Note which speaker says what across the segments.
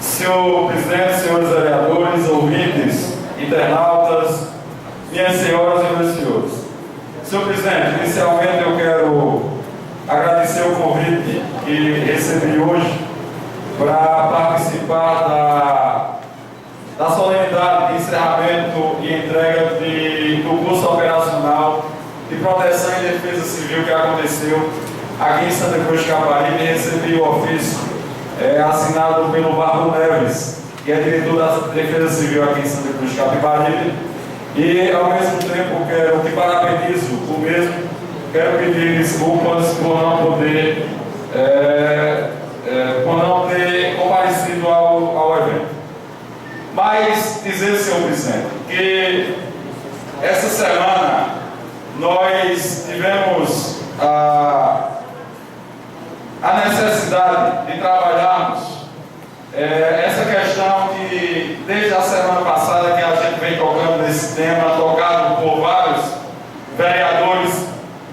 Speaker 1: Senhor presidente, senhores vereadores, ouvintes, internautas, minhas senhoras e meus senhores. Senhor presidente, inicialmente eu quero agradecer o convite que recebi hoje para participar da solenidade de encerramento e entrega do curso operacional de proteção e defesa civil que aconteceu aqui em Santa Cruz de Caparibe. Recebi o ofício assinado pelo Barro Neves, que é diretor da Defesa Civil aqui em Santa Cruz de Capibaribe, e ao mesmo tempo quero que parabenizo o mesmo, quero pedir desculpas por não ter comparecido ao evento. Mas dizer, senhor presidente, que essa semana nós tivemos a necessidade de trabalharmos essa questão que desde a semana passada que a gente vem tocando nesse tema, tocado por vários vereadores,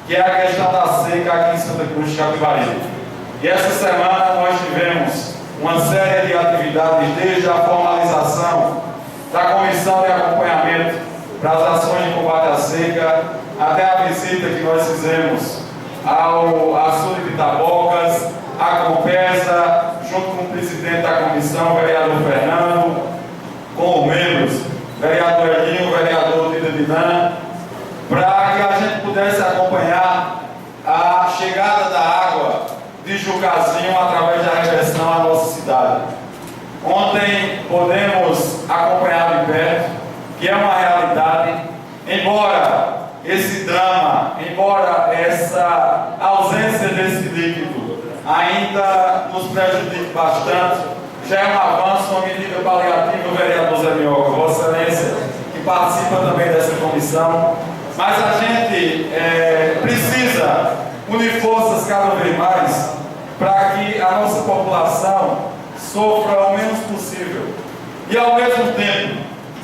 Speaker 1: que é a questão da seca aqui em Santa Cruz de Capibaribe. E essa semana nós tivemos uma série de atividades, desde a formalização da comissão de acompanhamento para as ações de combate à seca, até a visita que nós fizemos ao açude de Tabocas, a Compesa, junto com o presidente da comissão, o vereador Fernando, com os membros, vereador Elinho, vereador Dida Dinan, para que a gente pudesse acompanhar a chegada da água de Jucazinho através da reversão à nossa cidade. Ontem podemos acompanhar de perto que é uma realidade, embora esse drama, embora essa ausência desse líquido ainda nos prejudique bastante, já é um avanço, uma medida paliativa, o vereador Zé Minhoca, Vossa Excelência, que participa também dessa comissão, mas a gente precisa unir forças cada vez mais para que a nossa população sofra o menos possível. E ao mesmo tempo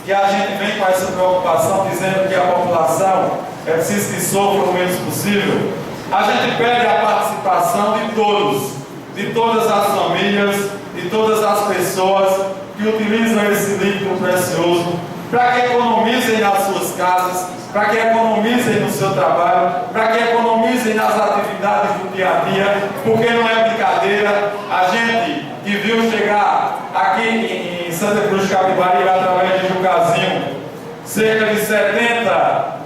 Speaker 1: que a gente vem com essa preocupação, dizendo que a população é preciso que sofra o menos possível, a gente pede a participação de todos, de todas as famílias, de todas as pessoas que utilizam esse líquido precioso, para que economizem nas suas casas, para que economizem no seu trabalho, para que economizem nas atividades do dia a dia, porque não é brincadeira. A gente que viu chegar aqui em Santa Cruz de Capibaribe, através de Jucazinho, cerca de 70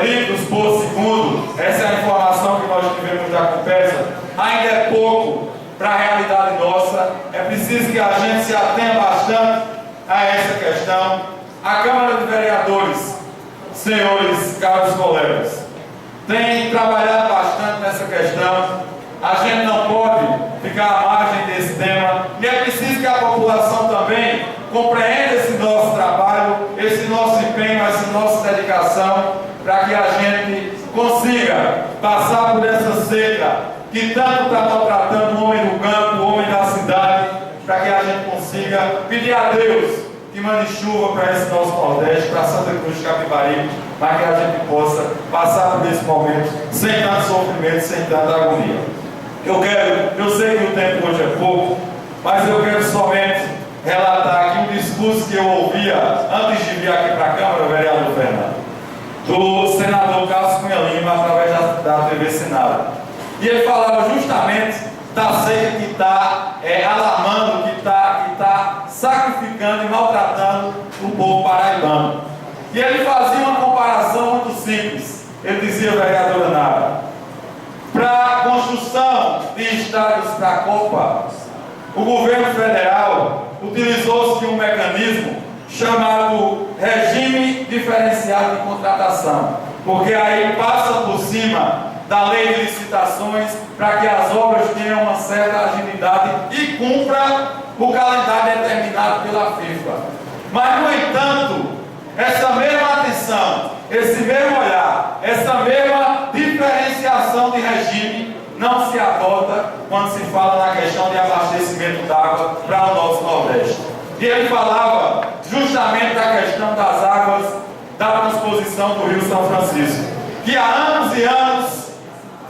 Speaker 1: litros por segundo, essa é a informação que nós tivemos da Compesa, ainda é pouco para a realidade nossa. É preciso que a gente se atenha bastante a essa questão. A Câmara de Vereadores, senhores, caros colegas, tem trabalhado bastante nessa questão. A gente não pode ficar à margem desse tema, e é preciso que a população também compreenda esse nosso trabalho, esse nosso empenho, essa nossa dedicação, para que a gente consiga passar por essa seca que tanto está maltratando o homem do campo, o homem da cidade, para que a gente consiga pedir a Deus que mande chuva para esse nosso Nordeste, para Santa Cruz de Capibaribe, para que a gente possa passar por esse momento sem tanto sofrimento, sem tanta agonia. Eu sei que o tempo hoje é pouco, mas eu quero somente relatar aqui um discurso que eu ouvia antes de vir aqui para a Câmara, vereador Fernando, do senador Carlos Cunha Lima, através da TV Senado. E ele falava justamente da seca que está alarmando, que está sacrificando e maltratando o povo paraibano. E ele fazia uma comparação muito simples. Ele dizia, vereadora Nara, para a construção de estádios para a Copa, o governo federal utilizou-se de um mecanismo chamado regime diferenciado de contratação, porque aí passa por cima da lei de licitações para que as obras tenham uma certa agilidade e cumpra o calendário determinado pela FIFA. Mas, no entanto, essa mesma atenção, esse mesmo olhar, essa mesma diferenciação de regime não se adota quando se fala na questão de abastecimento d'água para o nosso Nordeste. E ele falava justamente da questão das águas da transposição do Rio São Francisco, que há anos e anos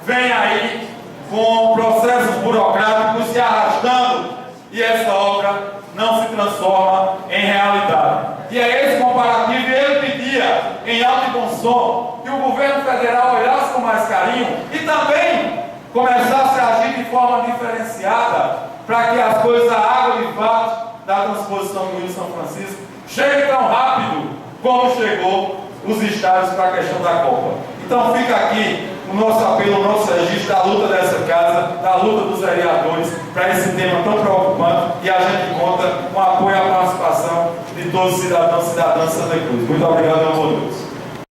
Speaker 1: vem aí com processos burocráticos se arrastando e essa obra não se transforma em realidade. E é esse comparativo, e ele pedia em alto e bom som que o governo federal olhasse com mais carinho e também começasse a agir de forma diferenciada para que as coisas, a água de fato da transposição do Rio São Francisco chegue tão rápido como chegou os estádios para a questão da Copa. Então fica aqui o nosso apelo, o nosso registro da luta dessa casa, da luta dos vereadores para esse tema tão preocupante, e a gente conta com o apoio e a participação de todos os cidadãos e cidadãs de Santa Cruz. Muito obrigado, meu Deus.